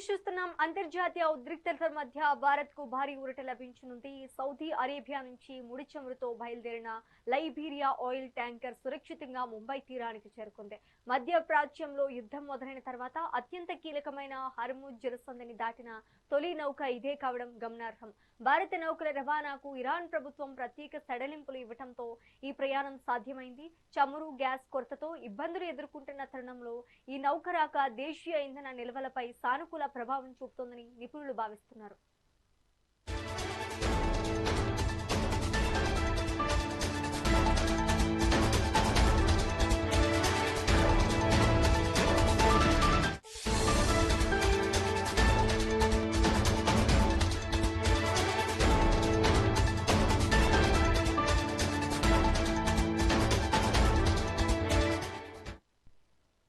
News చూస్తున్నాం. అంతర్జాతీయ ఉద్రిక్తతల మధ్య భారత్ కు భారీ ఊరట లభించనుంది. సౌదీ అరేబియా నుంచి ముడి చమురుతో బయలుదేరిన లైబీరియా ఆయిల్ ట్యాంకర్ సురక్షితంగా ముంబై తీరానికి చేరుకుంది. మధ్య ప్రాచ్యంలో యుద్ధం మొదలైన తర్వాత అత్యంత కీలకమైన హర్ముజ్ జలసంధిని దాటిన తొలి నౌక ఇదే కావడం గమనార్హం. భారత నౌకల రవాణాకు ఇరాన్ ప్రభుత్వం ప్రత్యేక సడలింపులు ఇవ్వడంతో ఈ ప్రయాణం సాధ్యమైంది. చమురు, గ్యాస్ కొరతతో ఇబ్బందులు ఎదుర్కొంటున్న తరుణంలో ఈ నౌక రాక దేశీయ ఇంధన నిల్వలపై సానుకూల ప్రభావం చూపుతోందని నిపుణులు భావిస్తున్నారు.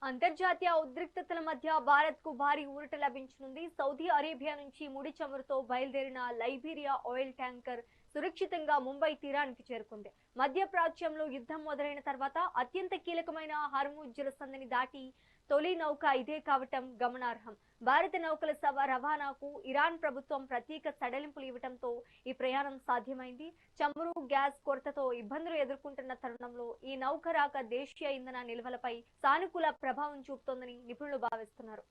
అంతర్జాతీయ ఉద్రిక్తతల మధ్య భారత్ కు భారీ ఊరట లభించనుంది. సౌదీ అరేబియా నుంచి ముడి చమురుతో బయలుదేరిన లైబీరియా ఆయిల్ ట్యాంకర్ సురక్షితంగా ముంబై తీరానికి చేరుకుంది. మధ్య ప్రాచ్యంలో యుద్ధం మొదలైన తర్వాత అత్యంత కీలకమైన హర్ముజ్ జలసంధిని దాటి తొలి నౌక ఇదే కావటం గమనార్హం. భారత నౌకల రవాణాకు ఇరాన్ ప్రభుత్వం ప్రత్యేక సడలింపులు ఇవ్వడంతో ఈ ప్రయాణం సాధ్యమైంది. చమురు, గ్యాస్ కొరతతో ఇబ్బందులు ఎదుర్కొంటున్న తరుణంలో ఈ నౌక రాక దేశీయ ఇంధన నిల్వలపై సానుకూల ప్రభావం చూపుతోందని నిపుణులు భావిస్తున్నారు.